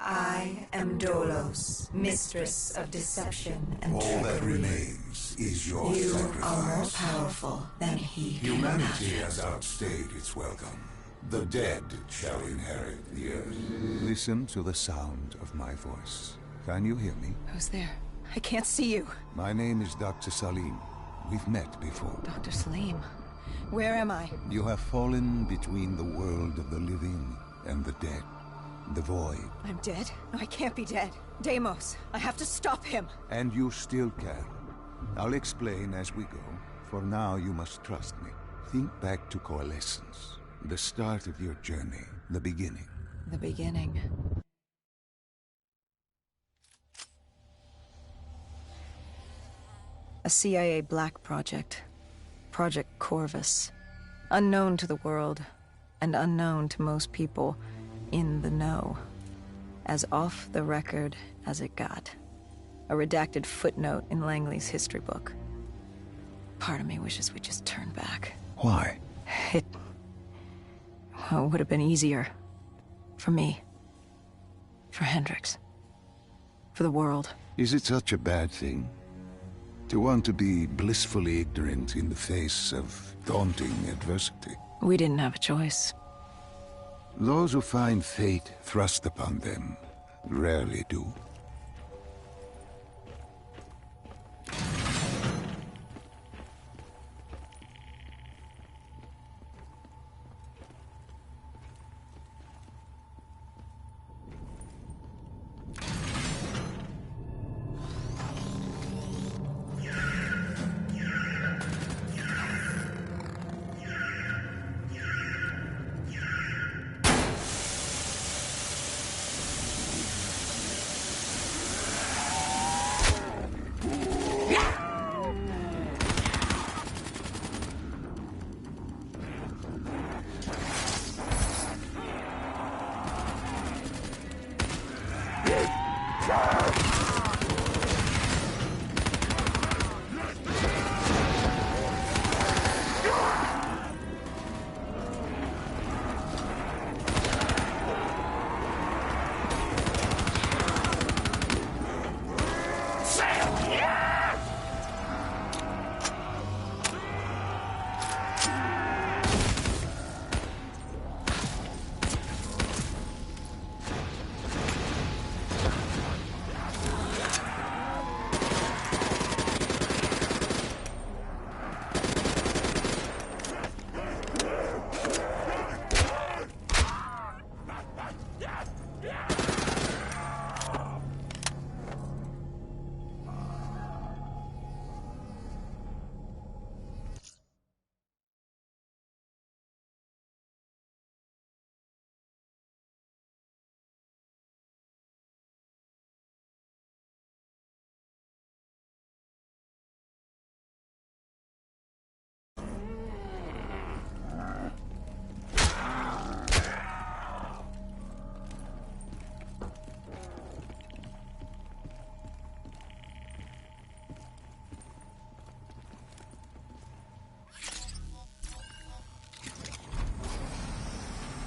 I am Dolos, mistress of deception and All that trickery. remains is your You sacrifice. are more powerful than he can Humanity imagine. has outstayed its welcome. The dead shall inherit the earth. Listen to the sound of my voice. Can you hear me? Who's there? I can't see you. My name is Dr. Salim. We've met before. Dr. Salim. Where am I? You have fallen between the world of the living and the dead. The void. I'm dead? No, I can't be dead. Deimos, I have to stop him. And you still can. I'll explain as we go. For now, you must trust me. Think back to Coalescence. The start of your journey. The beginning. The beginning. A CIA black project. Project Corvus. Unknown to the world, and unknown to most people in the know. As off the record as it got. A redacted footnote in Langley's history book. Part of me wishes we'd just turn back. Why? It would have been easier. For me. For Hendricks. For the world. Is it such a bad thing? To want to be blissfully ignorant in the face of daunting adversity? We didn't have a choice. Those who find fate thrust upon them rarely do.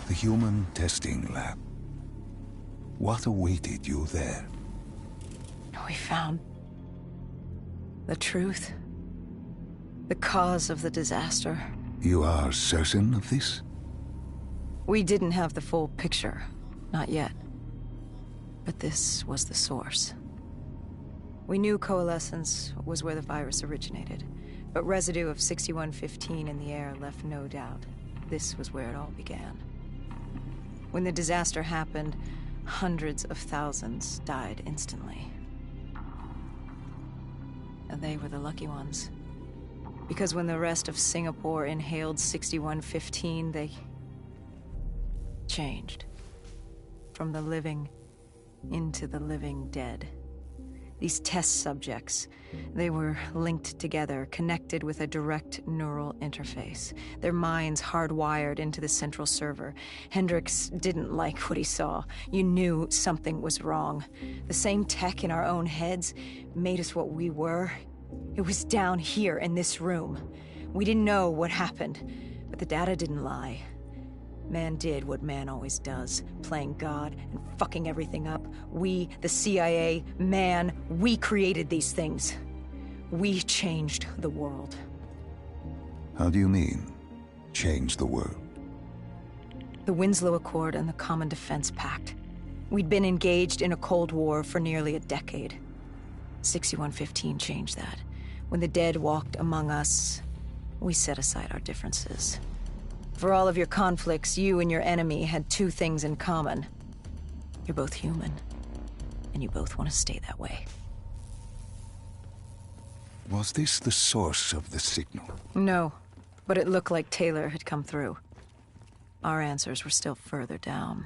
The human testing lab. What awaited you there? We found the truth. The cause of the disaster. You are certain of this? We didn't have the full picture. Not yet. But this was the source. We knew Coalescence was where the virus originated, but residue of 6115 in the air left no doubt. This was where it all began. When the disaster happened, hundreds of thousands died instantly. And they were the lucky ones. Because when the rest of Singapore inhaled 6115, they changed. From the living into the living dead. These test subjects, they were linked together, connected with a direct neural interface. Their minds hardwired into the central server. Hendricks didn't like what he saw. You knew something was wrong. The same tech in our own heads made us what we were. It was down here in this room. We didn't know what happened, but the data didn't lie. Man did what man always does, playing God and fucking everything up. We, the CIA, man, we created these things. We changed the world. How do you mean, change the world? The Winslow Accord and the Common Defense Pact. We'd been engaged in a Cold War for nearly a decade. 6115 changed that. When the dead walked among us, we set aside our differences. For all of your conflicts, you and your enemy had two things in common. You're both human, and you both want to stay that way. Was this the source of the signal? No, but it looked like Taylor had come through. Our answers were still further down.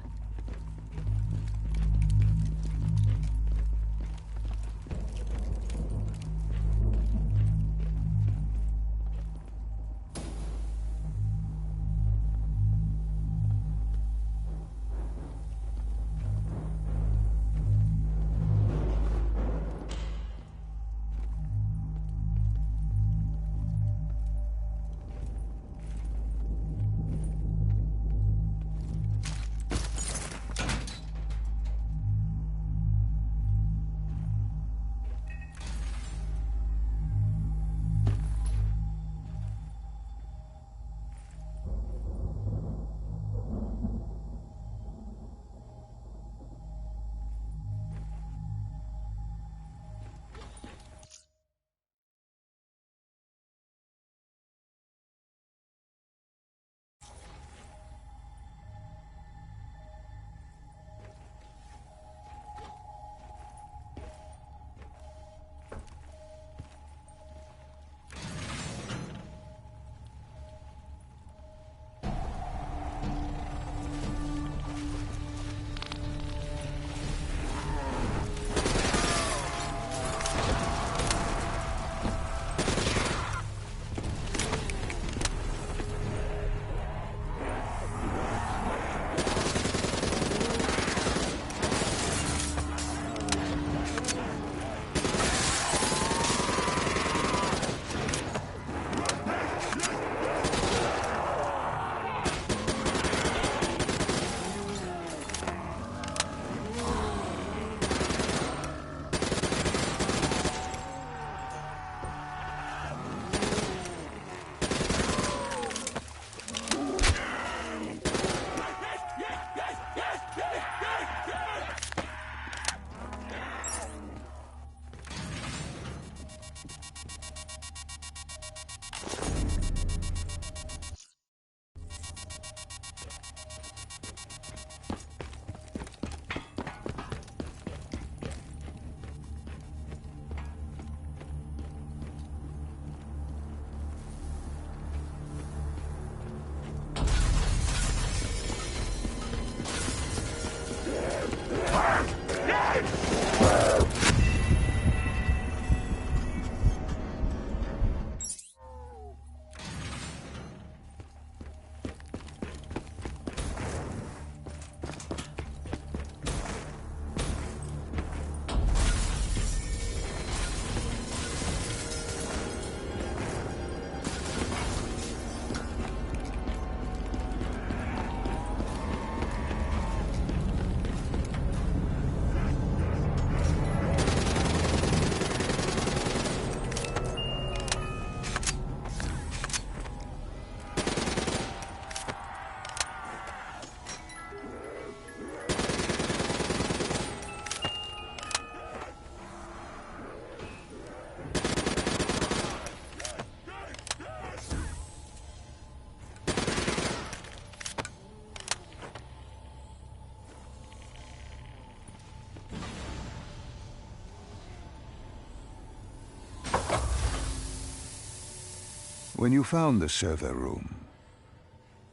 When you found the server room,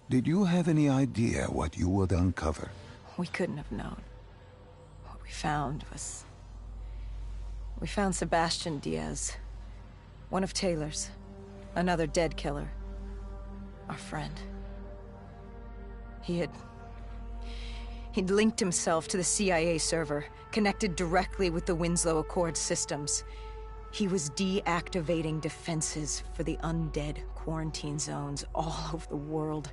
did you have any idea what you would uncover? We couldn't have known. What we found was... We found Sebastian Diaz. One of Taylor's. Another dead killer. Our friend. He'd linked himself to the CIA server, connected directly with the Winslow Accord systems. He was deactivating defenses for the undead quarantine zones all over the world.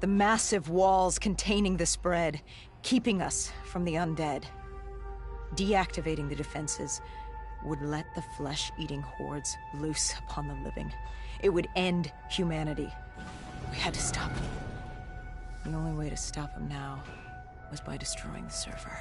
The massive walls containing the spread, keeping us from the undead. Deactivating the defenses would let the flesh-eating hordes loose upon the living. It would end humanity. We had to stop him. The only way to stop him now was by destroying the server.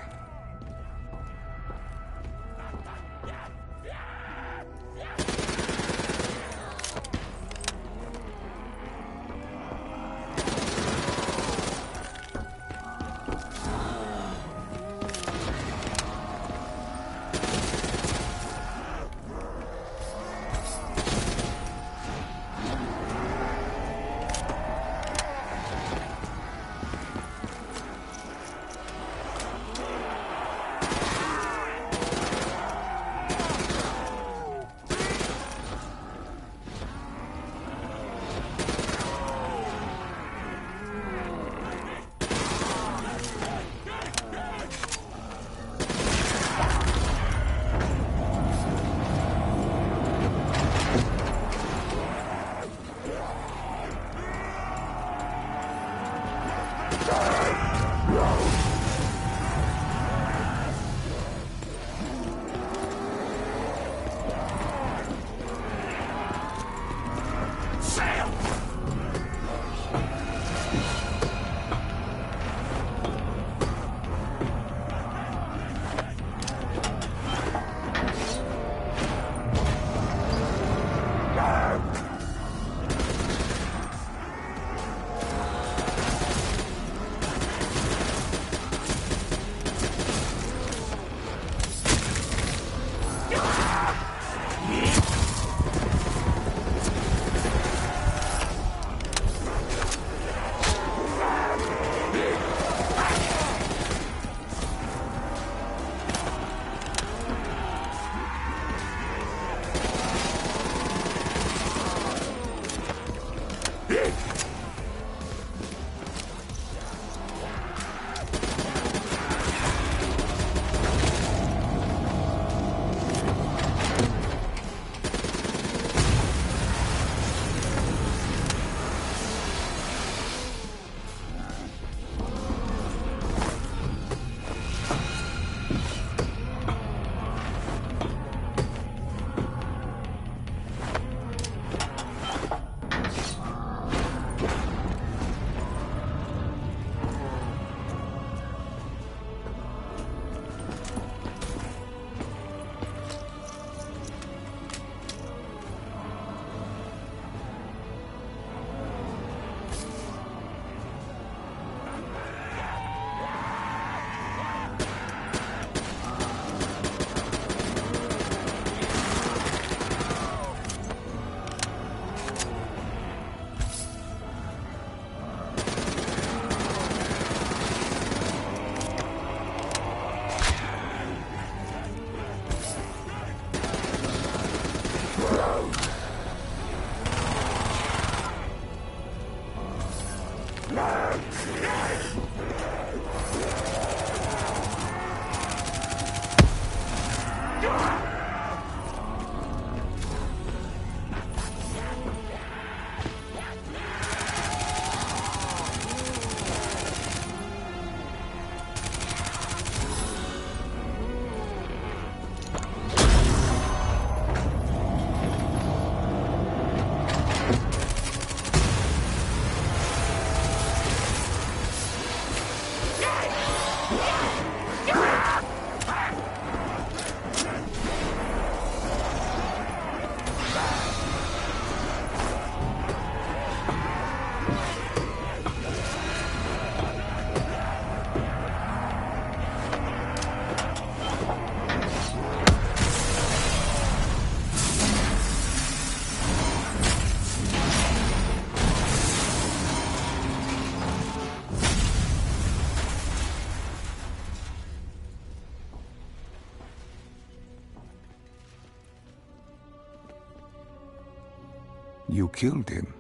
You killed him.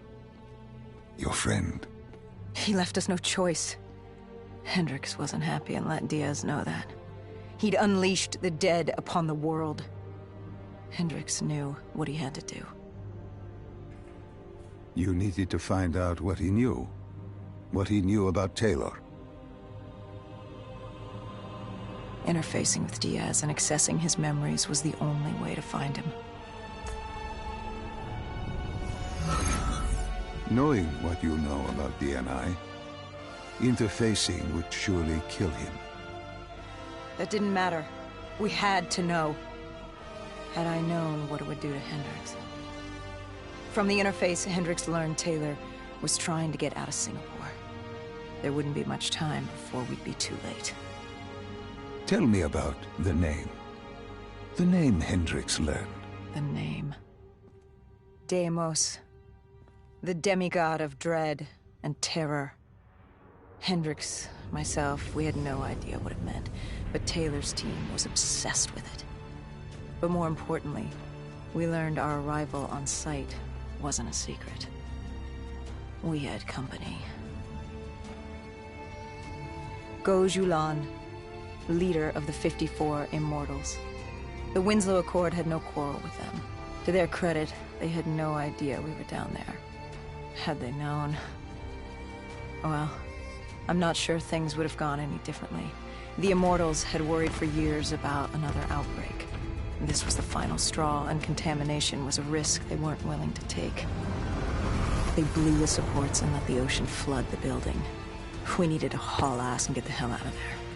Your friend. He left us no choice. Hendricks wasn't happy and let Diaz know that. He'd unleashed the dead upon the world. Hendricks knew what he had to do. You needed to find out what he knew. What he knew about Taylor. Interfacing with Diaz and accessing his memories was the only way to find him. Knowing what you know about DNI, interfacing would surely kill him. That didn't matter. We had to know. Had I known what it would do to Hendricks. From the interface, Hendricks learned Taylor was trying to get out of Singapore. There wouldn't be much time before we'd be too late. Tell me about the name. The name Hendricks learned. The name. Deimos. The demigod of dread and terror. Hendricks, myself, we had no idea what it meant, but Taylor's team was obsessed with it. But more importantly, we learned our arrival on site wasn't a secret. We had company. Go Julan, leader of the 54 Immortals. The Winslow Accord had no quarrel with them. To their credit, they had no idea we were down there. Had they known... well, I'm not sure things would have gone any differently. The Immortals had worried for years about another outbreak. This was the final straw, and contamination was a risk they weren't willing to take. They blew the supports and let the ocean flood the building. We needed to haul ass and get the hell out of there.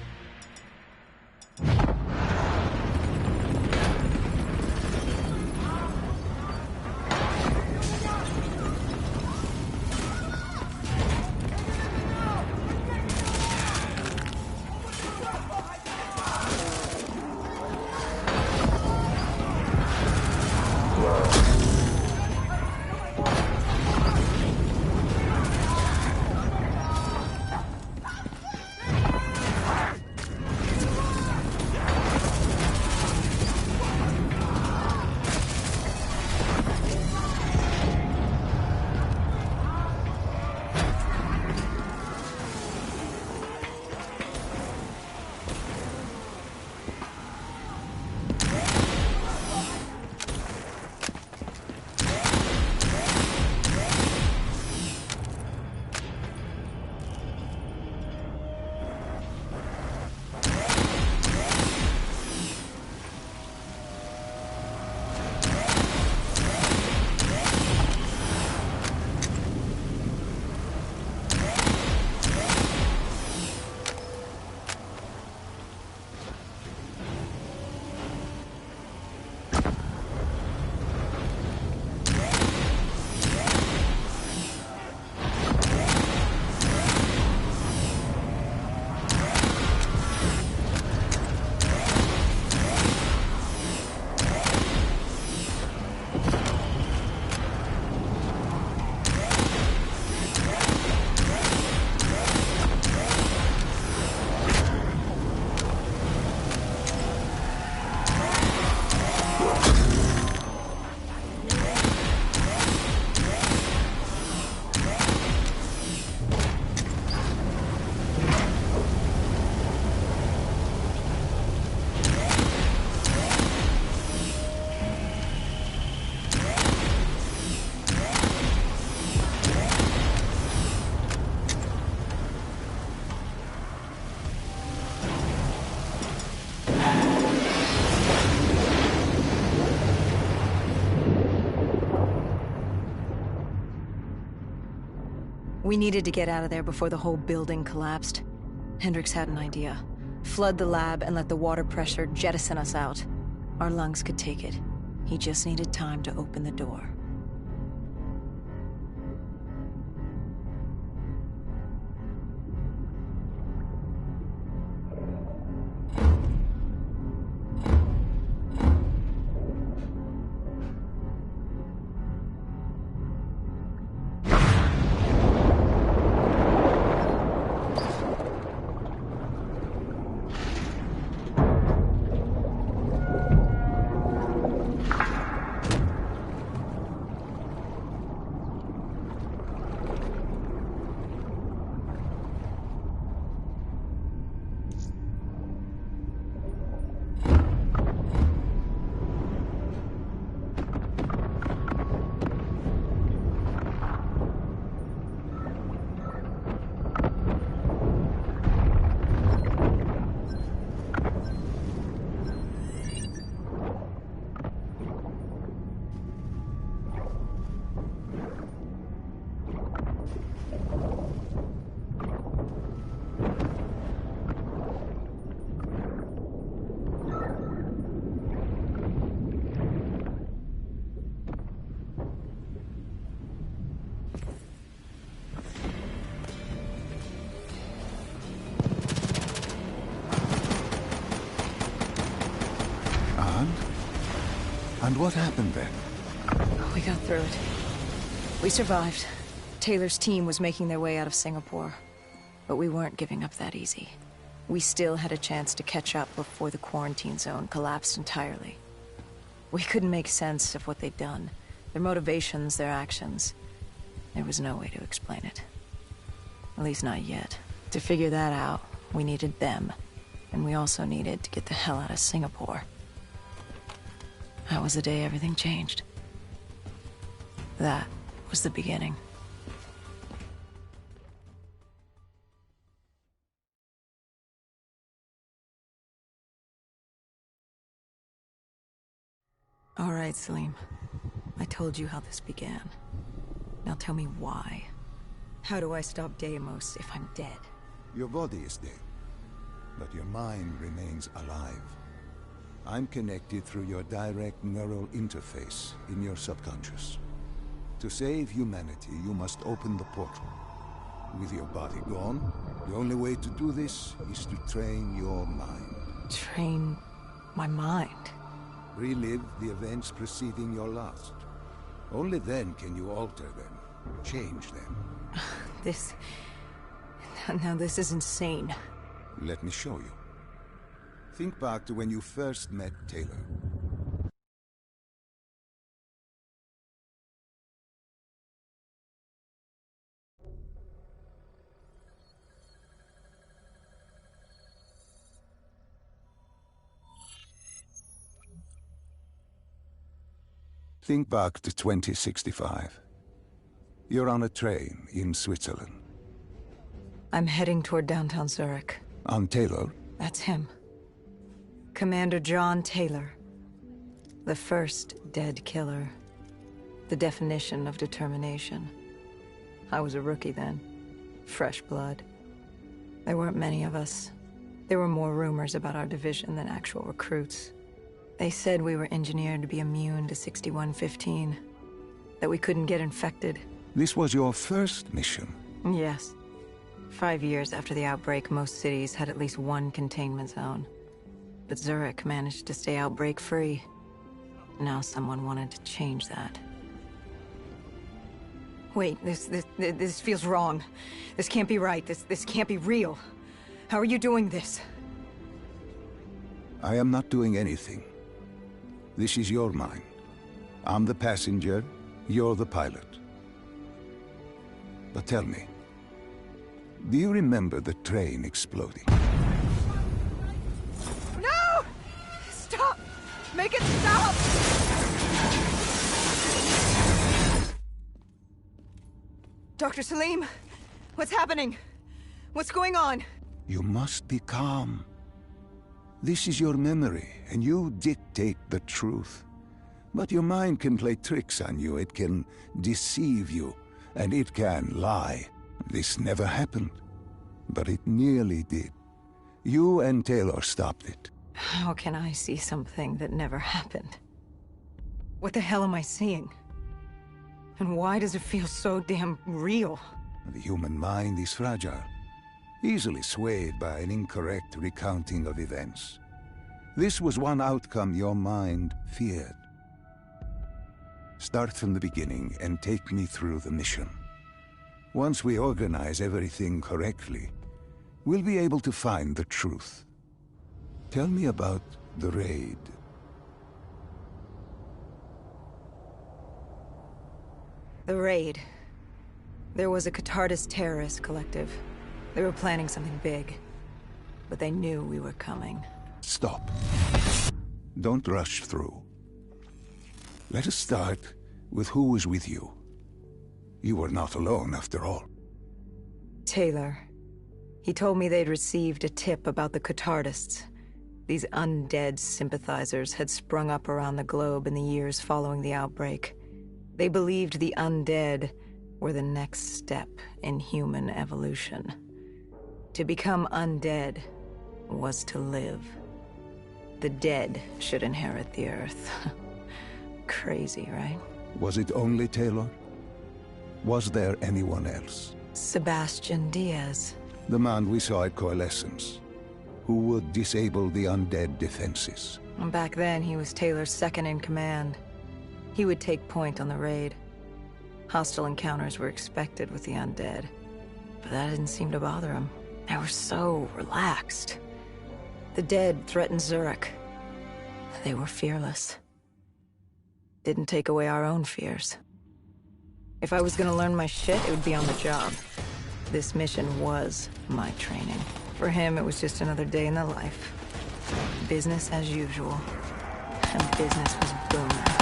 We needed to get out of there before the whole building collapsed. Hendricks had an idea. Flood the lab and let the water pressure jettison us out. Our lungs could take it. He just needed time to open the door. And what happened then? We got through it. We survived. Taylor's team was making their way out of Singapore. But we weren't giving up that easy. We still had a chance to catch up before the quarantine zone collapsed entirely. We couldn't make sense of what they'd done. Their motivations, their actions. There was no way to explain it. At least not yet. To figure that out, we needed them. And we also needed to get the hell out of Singapore. That was the day everything changed. That was the beginning. All right, Salim. I told you how this began. Now tell me why. How do I stop Deimos if I'm dead? Your body is dead, but your mind remains alive. I'm connected through your direct neural interface in your subconscious. To save humanity, you must open the portal. With your body gone, the only way to do this is to train your mind. Train my mind? Relive the events preceding your last. Only then can you alter them, change them. Now this is insane. Let me show you. Think back to when you first met Taylor. Think back to 2065. You're on a train in Switzerland. I'm heading toward downtown Zurich. On Taylor? That's him. Commander John Taylor. The first dead killer. The definition of determination. I was a rookie then. Fresh blood. There weren't many of us. There were more rumors about our division than actual recruits. They said we were engineered to be immune to 6115. That we couldn't get infected. This was your first mission? Yes. 5 years after the outbreak, most cities had at least one containment zone. But Zurich managed to stay outbreak-free. Now someone wanted to change that. Wait, this feels wrong. This can't be right. This can't be real. How are you doing this? I am not doing anything. This is your mind. I'm the passenger, you're the pilot. But tell me, do you remember the train exploding? No! Stop! Make it stop! Dr. Salim, what's happening? What's going on? You must be calm. This is your memory, and you dictate the truth. But your mind can play tricks on you. It can deceive you, and it can lie. This never happened, but it nearly did. You and Taylor stopped it. How can I see something that never happened? What the hell am I seeing? And why does it feel so damn real? The human mind is fragile, easily swayed by an incorrect recounting of events. This was one outcome your mind feared. Start from the beginning and take me through the mission. Once we organize everything correctly, we'll be able to find the truth. Tell me about the raid. The raid. There was a Catardist terrorist collective. They were planning something big. But they knew we were coming. Stop. Don't rush through. Let us start with who was with you. You were not alone, after all. Taylor. He told me they'd received a tip about the Catardists. These undead sympathizers had sprung up around the globe in the years following the outbreak. They believed the undead were the next step in human evolution. To become undead was to live. The dead should inherit the Earth. Crazy, right? Was it only Taylor? Was there anyone else? Sebastian Diaz. The man we saw at Coalescence. who would disable the undead defenses. And back then, he was Taylor's second in command. He would take point on the raid. Hostile encounters were expected with the undead, but that didn't seem to bother him. They were so relaxed. The dead threatened Zurich. They were fearless. Didn't take away our own fears. If I was gonna learn my shit, it would be on the job. This mission was my training. For him, it was just another day in the life. Business as usual. And business was booming.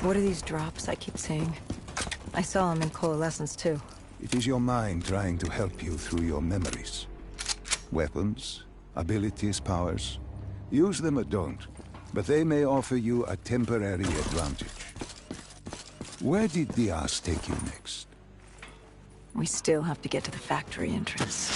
What are these drops I keep seeing? I saw them in Coalescence too. It is your mind trying to help you through your memories. Weapons, abilities, powers. Use them or don't, but they may offer you a temporary advantage. Where did Diaz take you next? We still have to get to the factory entrance.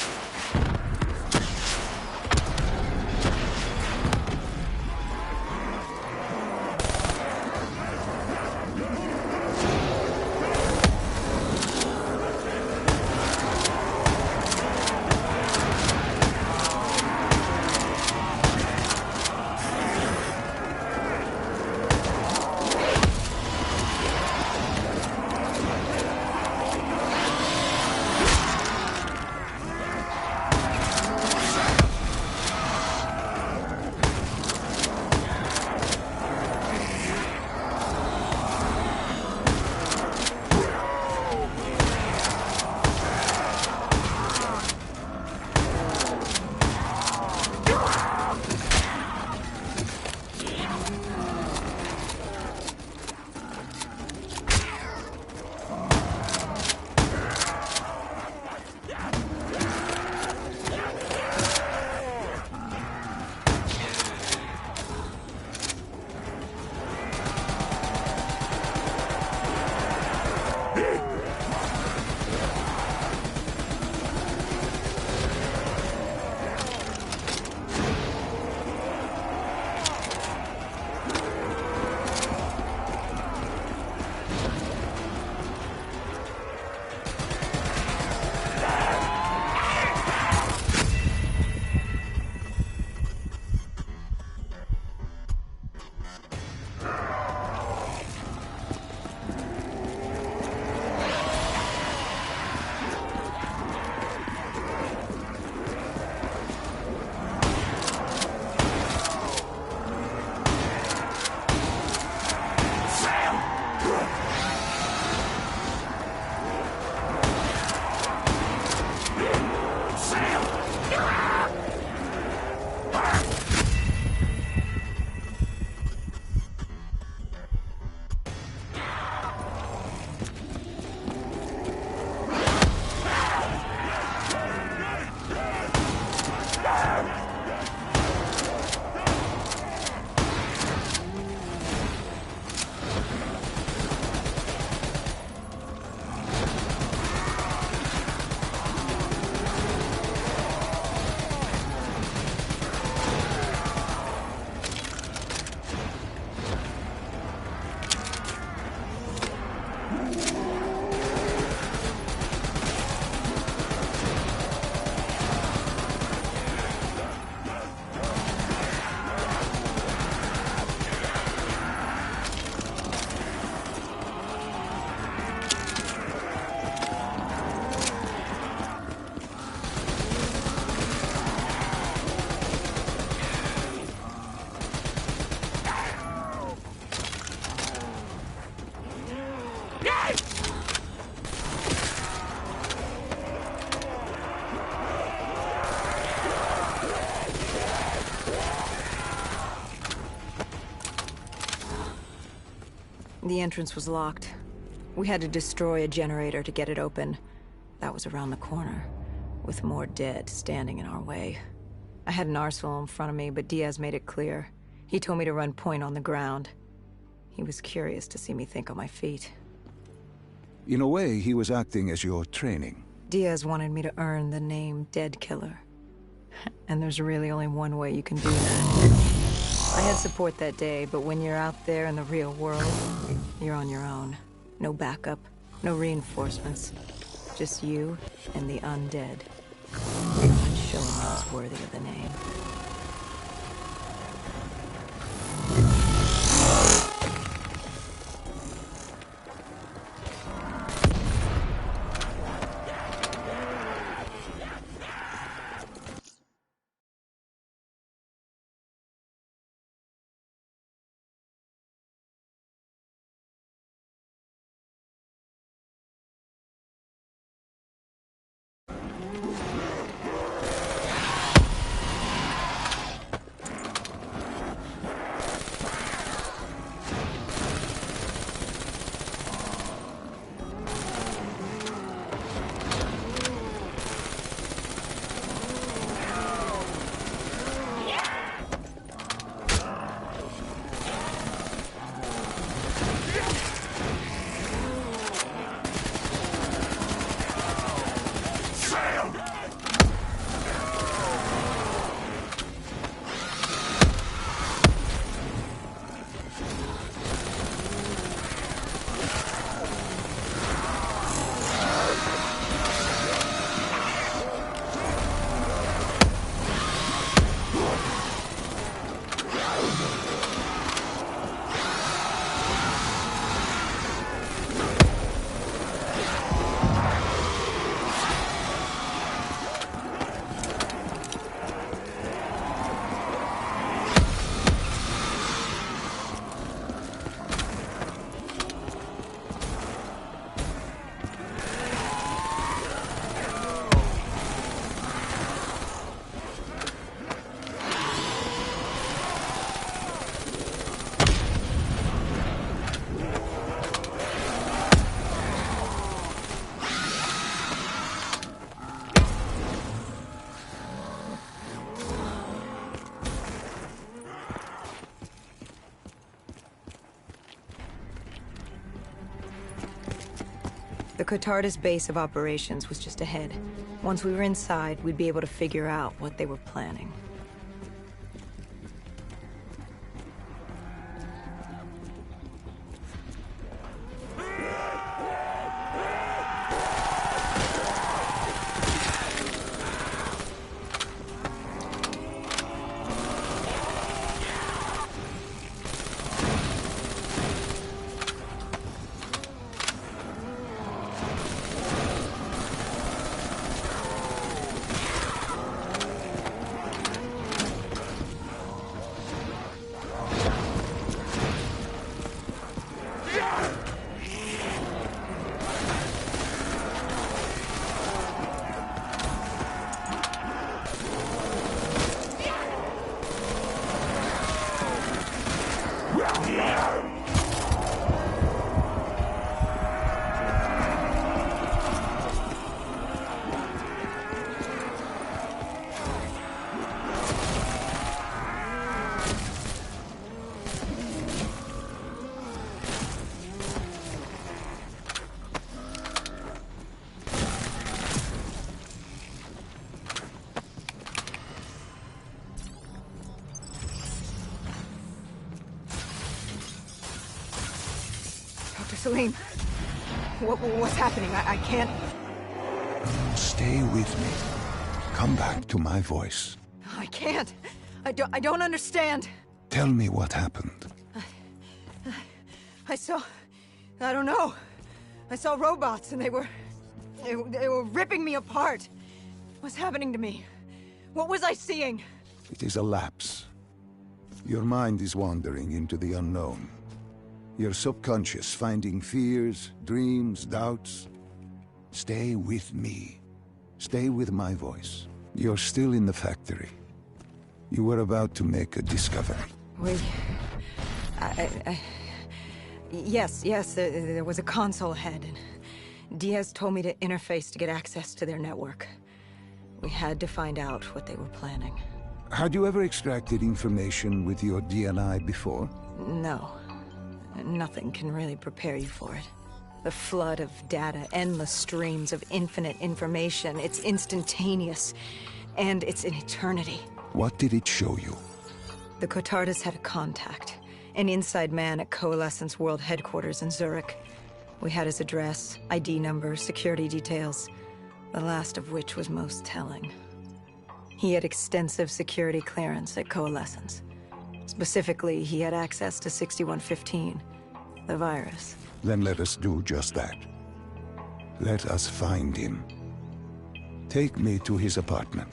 The entrance was locked. We had to destroy a generator to get it open. That was around the corner, with more dead standing in our way. I had an arsenal in front of me, but Diaz made it clear. He told me to run point on the ground. He was curious to see me think on my feet. In a way, he was acting as your training. Diaz wanted me to earn the name Dead Killer. And there's really only one way you can do that. I had support that day, but when you're out there in the real world, you're on your own. No backup, no reinforcements. Just you and the undead. I'd show him I was worthy of the name. The Catardis base of operations was just ahead. Once we were inside, we'd be able to figure out what they were planning. Salim, what's happening? I can't... Stay with me. Come back to my voice. I can't. I don't understand. Tell me what happened. I saw... I don't know. I saw robots and they were ripping me apart. What's happening to me? What was I seeing? It is a lapse. Your mind is wandering into the unknown. Your subconscious finding fears, dreams, doubts. Stay with me. Stay with my voice. You're still in the factory. You were about to make a discovery. Yes, there was a console ahead, and Diaz told me to interface to get access to their network. We had to find out what they were planning. Had you ever extracted information with your DNI before? No. Nothing can really prepare you for it. The flood of data, endless streams of infinite information, it's instantaneous, and it's an eternity. What did it show you? The Cotardas had a contact, an inside man at Coalescence World Headquarters in Zurich. We had his address, ID number, security details, the last of which was most telling. He had extensive security clearance at Coalescence. Specifically, he had access to 6115, the virus. Then let us do just that. Let us find him. Take me to his apartment.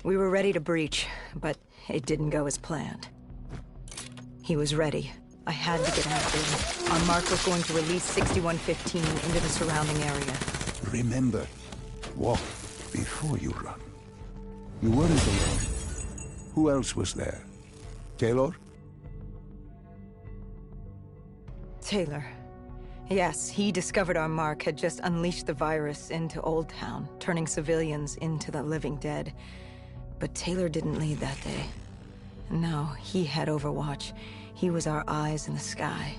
We were ready to breach, but it didn't go as planned. He was ready. I had to get after him. Our mark was going to release 6115 into the surrounding area. Remember, walk before you run. You weren't alone. Who else was there? Taylor? Taylor. Yes, he discovered our mark had just unleashed the virus into Old Town, turning civilians into the living dead. But Taylor didn't lead that day. No, he had Overwatch. He was our eyes in the sky.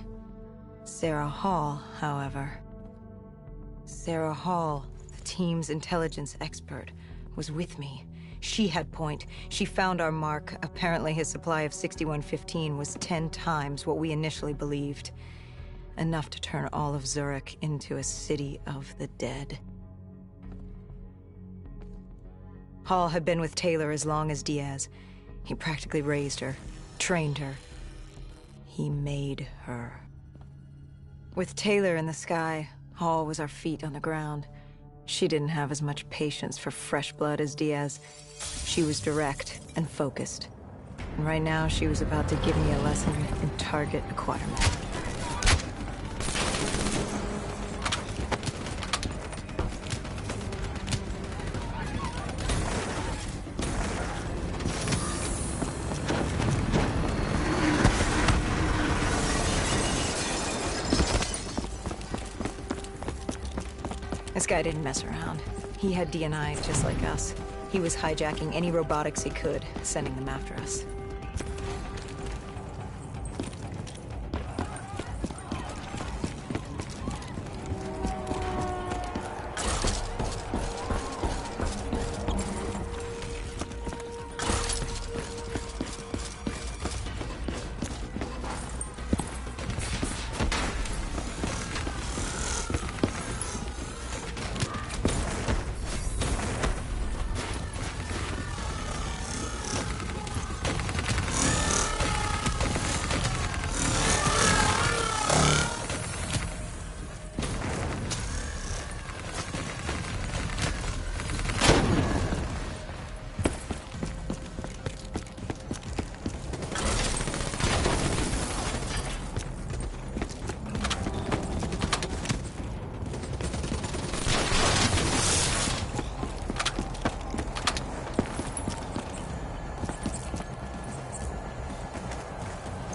Sarah Hall, however... Sarah Hall, the team's intelligence expert, was with me. She had point. She found our mark. Apparently his supply of 6115 was 10 times what we initially believed. Enough to turn all of Zurich into a city of the dead. Hall had been with Taylor as long as Diaz. He practically raised her, trained her. He made her. With Taylor in the sky, Hall was our feet on the ground. She didn't have as much patience for fresh blood as Diaz. She was direct and focused. And right now, she was about to give me a lesson in target acquirement. This guy didn't mess around. He had DNI just like us. He was hijacking any robotics he could, sending them after us.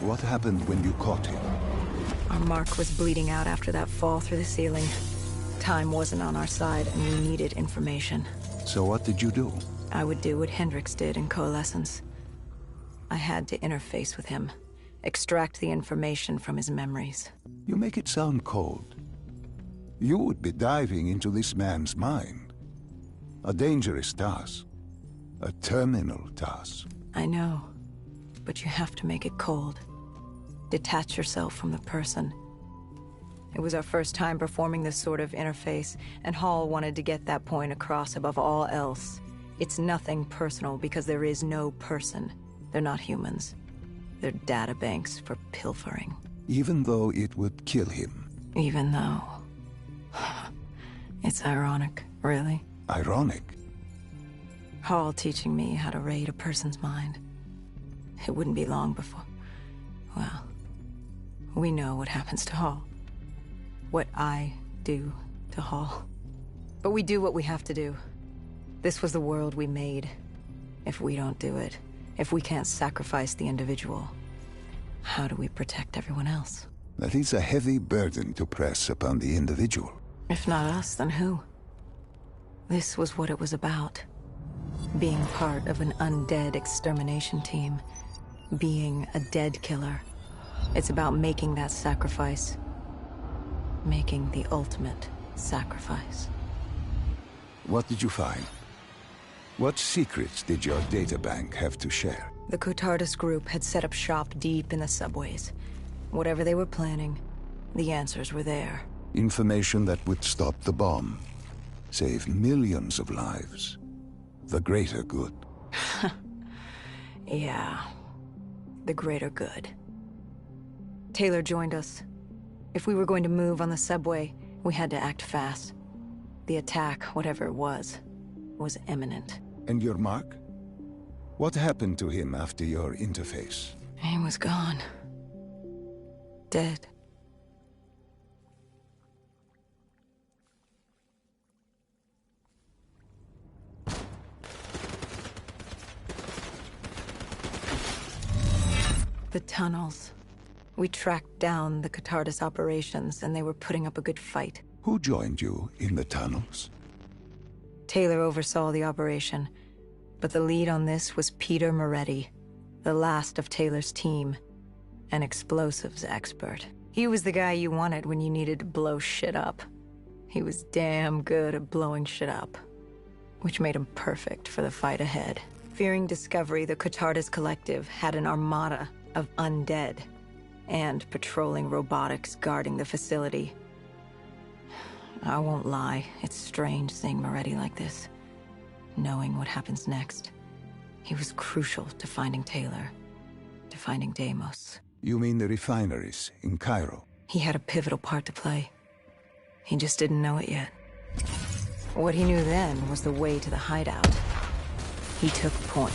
What happened when you caught him? Our mark was bleeding out after that fall through the ceiling. Time wasn't on our side, and we needed information. So what did you do? I would do what Hendricks did in Coalescence. I had to interface with him, extract the information from his memories. You make it sound cold. You would be diving into this man's mind. A dangerous task. A terminal task. I know, but you have to make it cold. Detach yourself from the person. It was our first time performing this sort of interface, and Hall wanted to get that point across above all else. It's nothing personal because there is no person. They're not humans. They're data banks for pilfering. Even though it would kill him. Even though... It's ironic, really. Ironic? Hall teaching me how to raid a person's mind. It wouldn't be long before... Well, we know what happens to Hall. What I do to haul. But we do what we have to do. This was the world we made. If we don't do it, if we can't sacrifice the individual, how do we protect everyone else? That is a heavy burden to press upon the individual. If not us, then who? This was what it was about. Being part of an undead extermination team. Being a dead killer. It's about making that sacrifice. Making the ultimate sacrifice. What did you find? What secrets did your databank have to share? The Cotardus group had set up shop deep in the subways. Whatever they were planning, the answers were there. Information that would stop the bomb. Save millions of lives. The greater good. Yeah. The greater good. Taylor joined us. If we were going to move on the subway, we had to act fast. The attack, whatever it was imminent. And your mark? What happened to him after your interface? He was gone. Dead. The tunnels. We tracked down the Cotardus operations, and they were putting up a good fight. Who joined you in the tunnels? Taylor oversaw the operation, but the lead on this was Peter Moretti, the last of Taylor's team, an explosives expert. He was the guy you wanted when you needed to blow shit up. He was damn good at blowing shit up, which made him perfect for the fight ahead. Fearing discovery, the Cotardus Collective had an armada of undead and patrolling robotics guarding the facility. I won't lie, it's strange seeing Moretti like this, knowing what happens next. He was crucial to finding Taylor, to finding Deimos. You mean the refineries in Cairo? He had a pivotal part to play. He just didn't know it yet. What he knew then was the way to the hideout. He took point.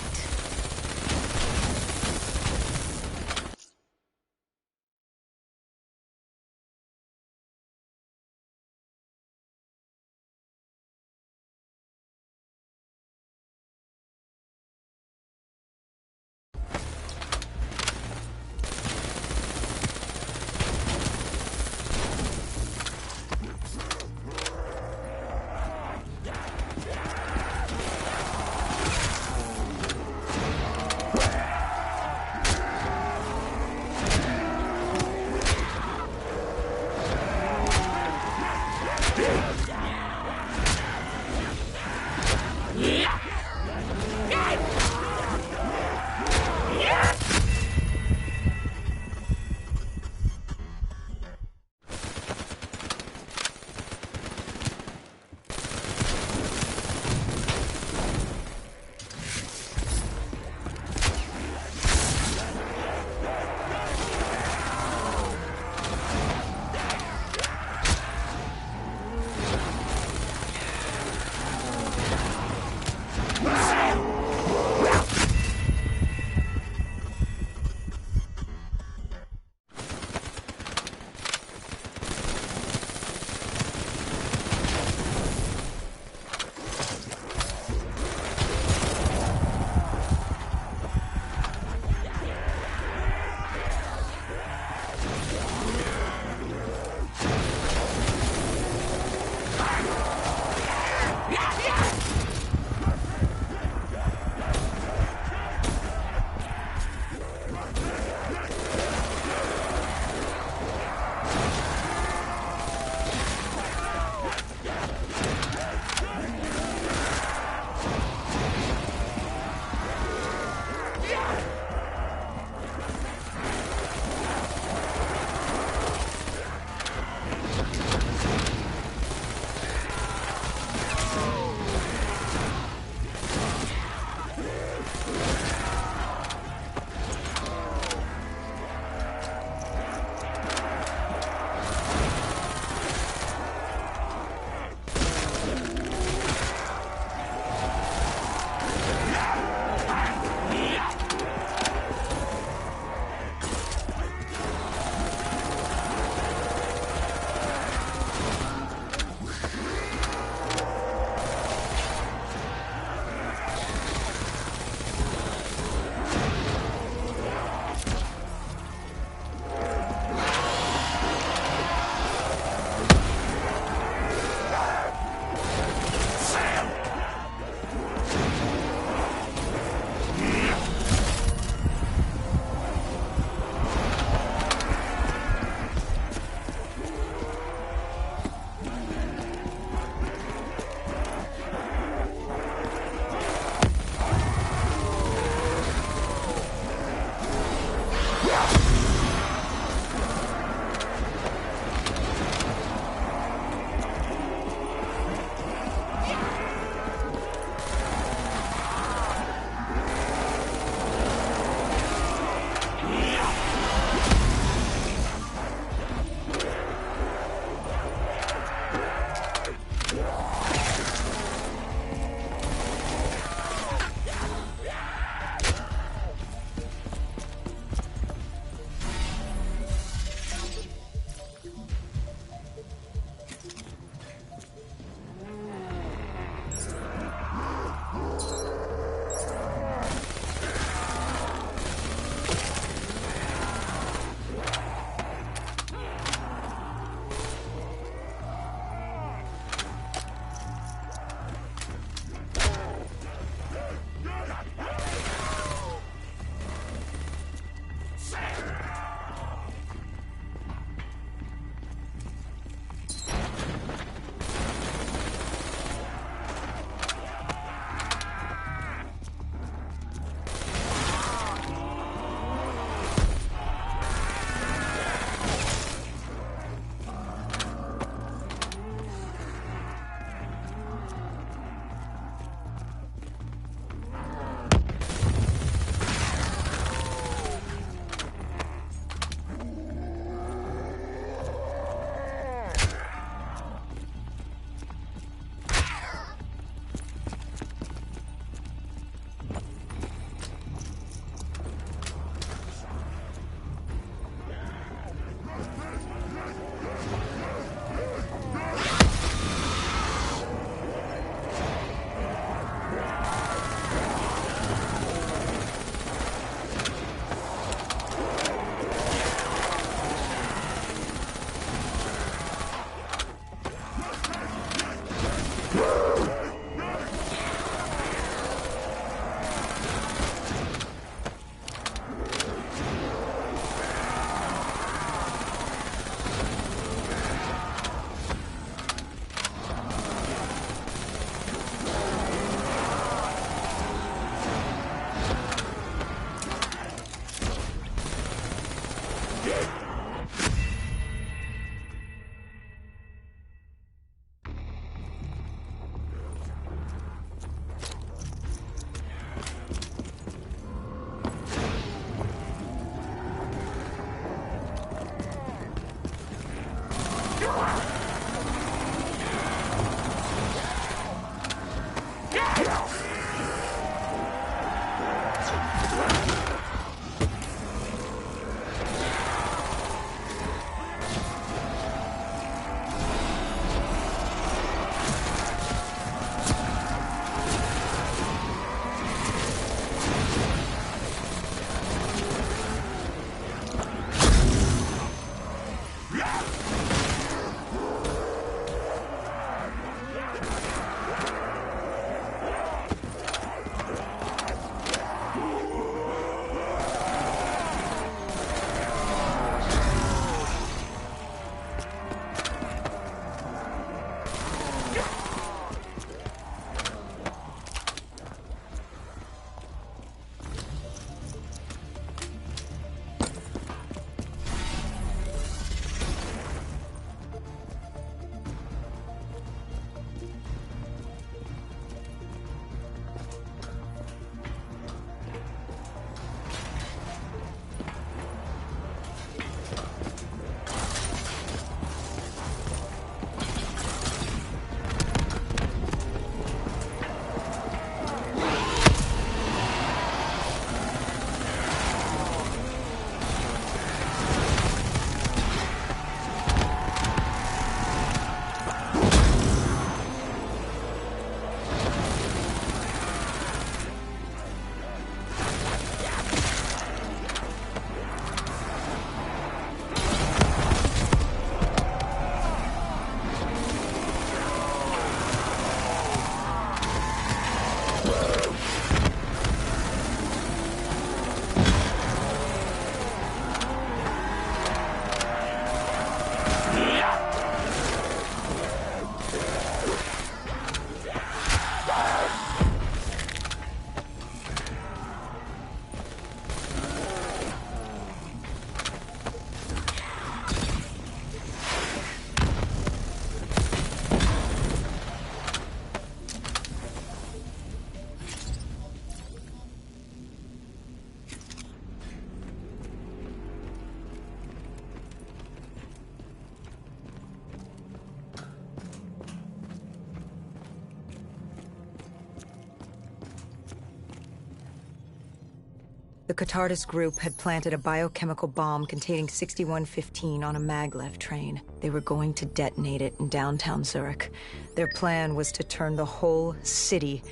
Catardus group had planted a biochemical bomb containing 6115 on a maglev train. They were going to detonate it in downtown Zurich. Their plan was to turn the whole city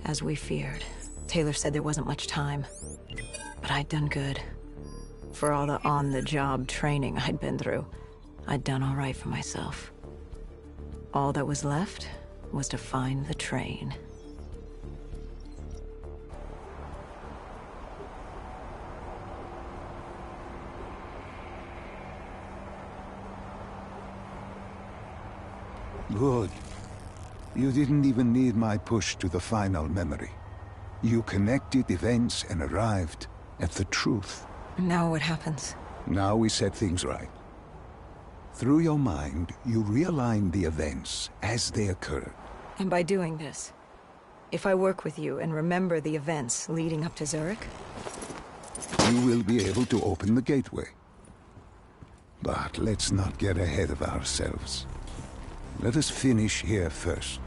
as we feared. Taylor said there wasn't much time, but I'd done good. For all the on-the-job training I'd been through, I'd done all right for myself. All that was left was to find the train. Good. You didn't even need my push to the final memory. You connected events and arrived at the truth. Now what happens? Now we set things right. Through your mind, you realign the events as they occurred. And by doing this, if I work with you and remember the events leading up to Zurich, you will be able to open the gateway. But let's not get ahead of ourselves. Let us finish here first.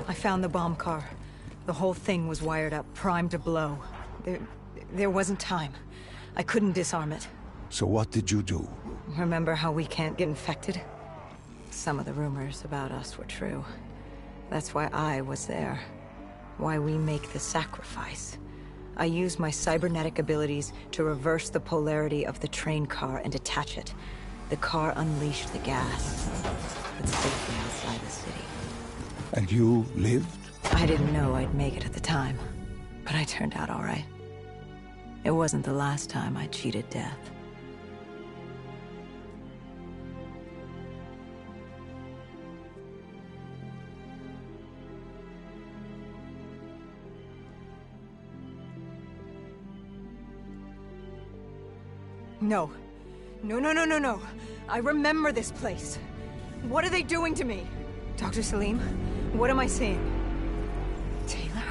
I found the bomb car. The whole thing was wired up, primed to blow. There wasn't time. I couldn't disarm it. So what did you do? Remember how we can't get infected? Some of the rumors about us were true. That's why I was there. Why we make the sacrifice. I used my cybernetic abilities to reverse the polarity of the train car and detach it. The car unleashed the gas, but safely outside the city. And you lived? I didn't know I'd make it at the time, but I turned out all right. It wasn't the last time I cheated death. No. No. I remember this place. What are they doing to me? Dr. Salim, what am I seeing? Taylor?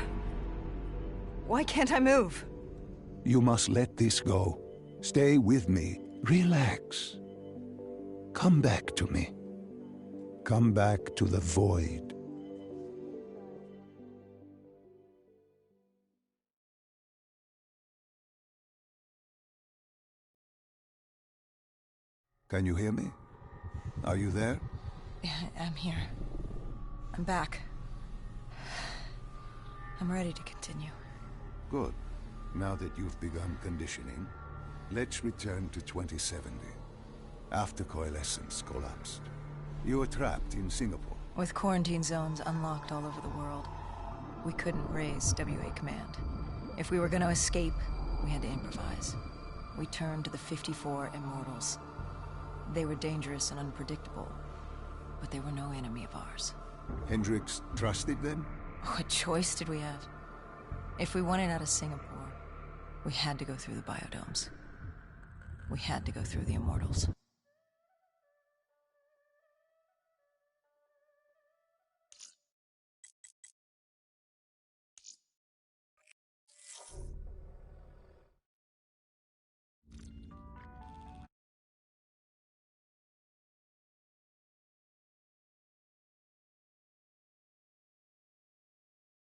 Why can't I move? You must let this go. Stay with me. Relax. Come back to me. Come back to the void. Can you hear me? Are you there? Yeah, I'm here. I'm back. I'm ready to continue. Good. Now that you've begun conditioning, Let's return to 2070. After Coalescence collapsed. You were trapped in Singapore. With quarantine zones unlocked all over the world, we couldn't raise WA command. If we were going to escape, we had to improvise. We turned to the 54 Immortals. They were dangerous and unpredictable, but they were no enemy of ours. Hendricks trusted them? What choice did we have? If we wanted out of Singapore, we had to go through the biodomes. We had to go through the Immortals.